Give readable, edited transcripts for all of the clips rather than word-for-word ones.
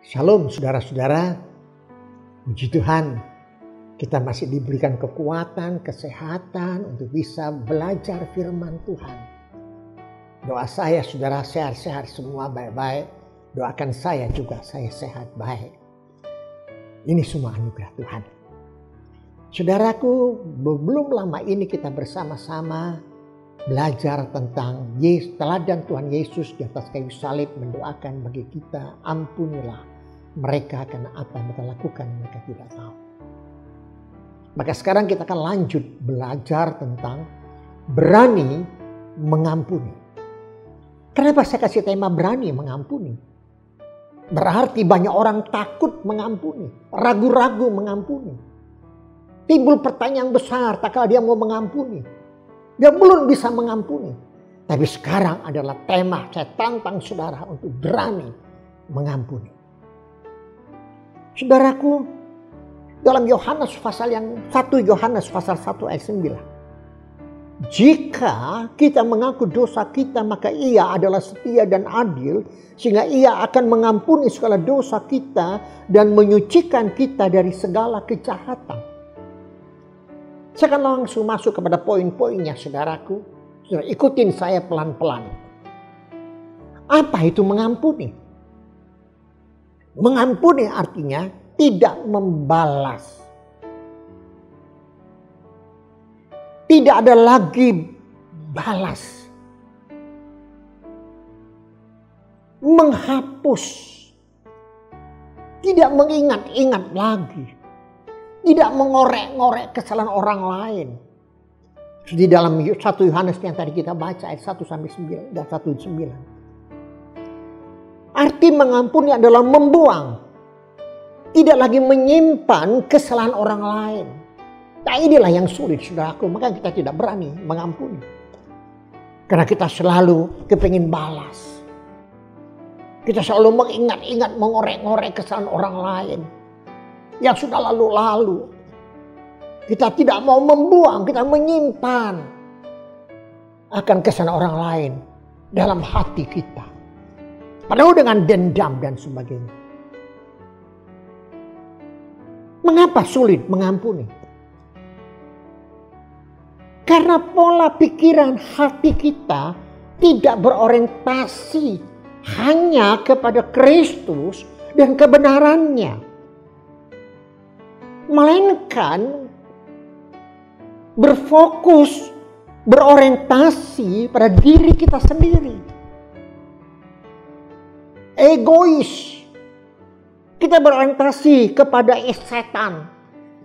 Shalom saudara-saudara, puji Tuhan kita masih diberikan kekuatan, kesehatan untuk bisa belajar firman Tuhan. Doa saya saudara sehat-sehat semua baik-baik, doakan saya juga saya sehat baik. Ini semua anugerah Tuhan. Saudaraku, belum lama ini kita bersama-sama belajar tentang teladan Tuhan Yesus di atas kayu salib, mendoakan bagi kita, ampunilah mereka karena apa yang mereka lakukan mereka tidak tahu. Maka sekarang kita akan lanjut belajar tentang berani mengampuni. Kenapa saya kasih tema berani mengampuni? Berarti banyak orang takut mengampuni, ragu-ragu mengampuni. Timbul pertanyaan besar, tak kala dia mau mengampuni. Dia belum bisa mengampuni. Tapi sekarang adalah tema saya tantang saudara untuk berani mengampuni. Saudaraku, dalam Yohanes pasal 1 Yohanes pasal 1 ayat 9. Jika kita mengaku dosa kita, maka ia adalah setia dan adil, sehingga ia akan mengampuni segala dosa kita dan menyucikan kita dari segala kejahatan. Saya akan langsung masuk kepada poin-poinnya saudaraku. Saudara, ikutin saya pelan-pelan. Apa itu mengampuni? Mengampuni artinya tidak membalas. Tidak ada lagi balas. Menghapus. Tidak mengingat-ingat lagi. Tidak mengorek-ngorek kesalahan orang lain. Di dalam 1 Yohanes yang tadi kita baca ayat 1-9 dan 1-9. Arti mengampuni adalah membuang. Tidak lagi menyimpan kesalahan orang lain. Nah, inilah yang sulit saudaraku. Maka kita tidak berani mengampuni. Karena kita selalu kepingin balas. Kita selalu mengingat-ingat, mengorek-ngorek kesalahan orang lain. Yang sudah lalu-lalu. Kita tidak mau membuang, kita menyimpan akan kesalahan orang lain dalam hati kita. Penuh dengan dendam dan sebagainya. Mengapa sulit mengampuni? Karena pola pikiran hati kita tidak berorientasi hanya kepada Kristus dan kebenarannya. Melainkan berfokus, berorientasi pada diri kita sendiri. Egois. Kita berorientasi kepada setan.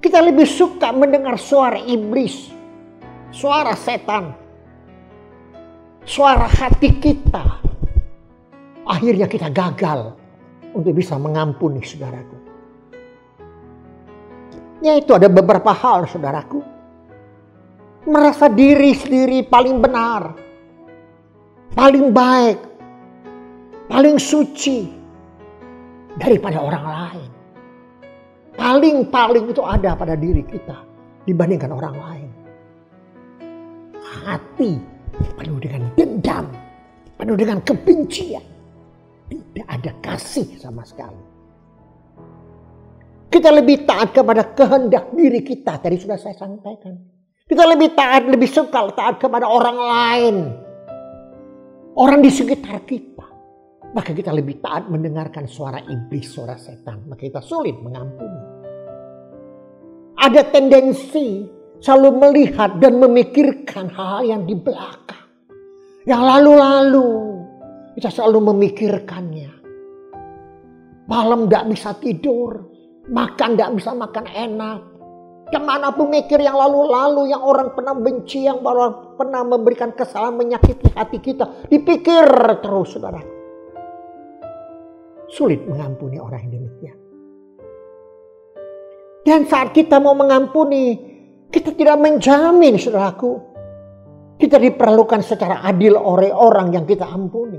Kita lebih suka mendengar suara iblis. Suara setan. Suara hati kita. Akhirnya kita gagal untuk bisa mengampuni saudaraku. Yaitu ada beberapa hal saudaraku. Merasa diri sendiri paling benar. Paling baik. Paling suci daripada orang lain. Paling itu ada pada diri kita dibandingkan orang lain. Hati penuh dengan dendam, penuh dengan kebencian. Tidak ada kasih sama sekali. Kita lebih taat kepada kehendak diri kita. Tadi sudah saya sampaikan. Kita lebih taat, lebih suka taat kepada orang lain. Orang di sekitar kita. Maka kita lebih taat mendengarkan suara iblis, suara setan. Maka kita sulit mengampuni. Ada tendensi selalu melihat dan memikirkan hal yang di belakang. Yang lalu-lalu kita selalu memikirkannya. Malam tidak bisa tidur. Makan tidak bisa makan enak. Kemanapun mikir yang lalu-lalu, yang orang pernah benci, yang pernah memberikan kesalahan, menyakiti hati kita. Dipikir terus saudara. Sulit mengampuni orang yang demikian. Dan saat kita mau mengampuni, kita tidak menjamin saudaraku. Kita diperlukan secara adil oleh orang yang kita ampuni.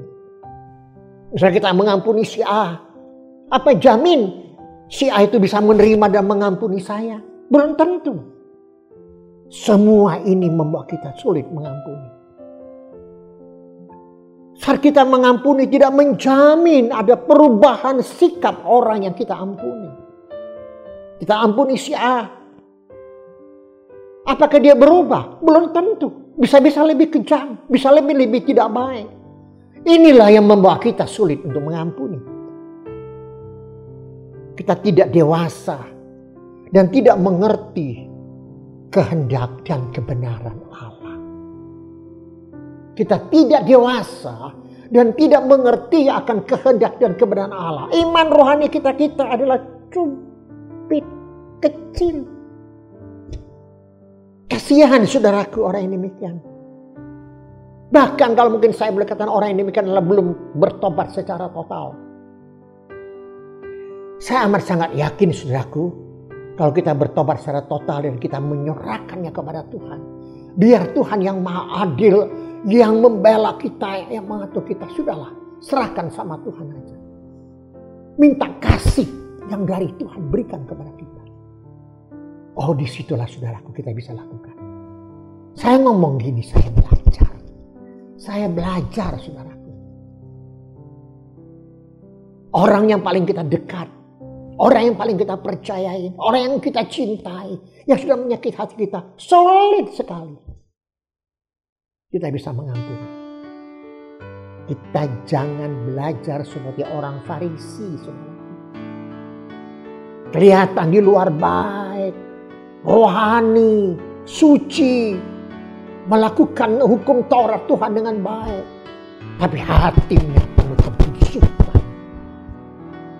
Misalnya kita mengampuni si A. Apa jamin si A itu bisa menerima dan mengampuni saya? Belum tentu. Semua ini membuat kita sulit mengampuni. Saat kita mengampuni tidak menjamin ada perubahan sikap orang yang kita ampuni. Kita ampuni si A. Apakah dia berubah? Belum tentu. Bisa-bisa lebih kejam. Bisa lebih tidak baik. Inilah yang membawa kita sulit untuk mengampuni. Kita tidak dewasa dan tidak mengerti kehendak dan kebenaran Allah. Kita tidak dewasa dan tidak mengerti akan kehendak dan kebenaran Allah. Iman rohani kita adalah cubit kecil. Kasihan saudaraku orang yang demikian. Bahkan kalau mungkin saya boleh katakan orang yang demikian adalah belum bertobat secara total. Saya amat sangat yakin saudaraku, kalau kita bertobat secara total dan kita menyerahkannya kepada Tuhan. Biar Tuhan yang maha adil, yang membela kita, yang mengatur kita, sudahlah serahkan sama Tuhan aja. Minta kasih yang dari Tuhan berikan kepada kita. Oh, disitulah saudaraku kita bisa lakukan. Saya ngomong gini, saya belajar. Saya belajar saudaraku. Orang yang paling kita dekat, orang yang paling kita percayai, orang yang kita cintai, yang sudah menyakiti hati kita, solid sekali. Kita bisa mengampuni. Kita jangan belajar seperti orang Farisi, saudaraku. Kelihatan di luar baik, rohani, suci, melakukan hukum Taurat Tuhan dengan baik, tapi hatinya penuh kebusukan.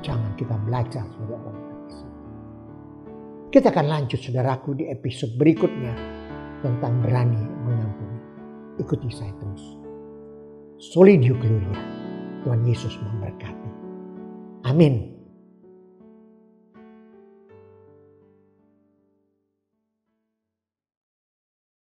Jangan kita belajar sebagai orang Farisi. Kita akan lanjut saudaraku di episode berikutnya tentang berani mengampuni. Ikuti saya terus. Soli Deo Gloria. Tuhan Yesus memberkati. Amin.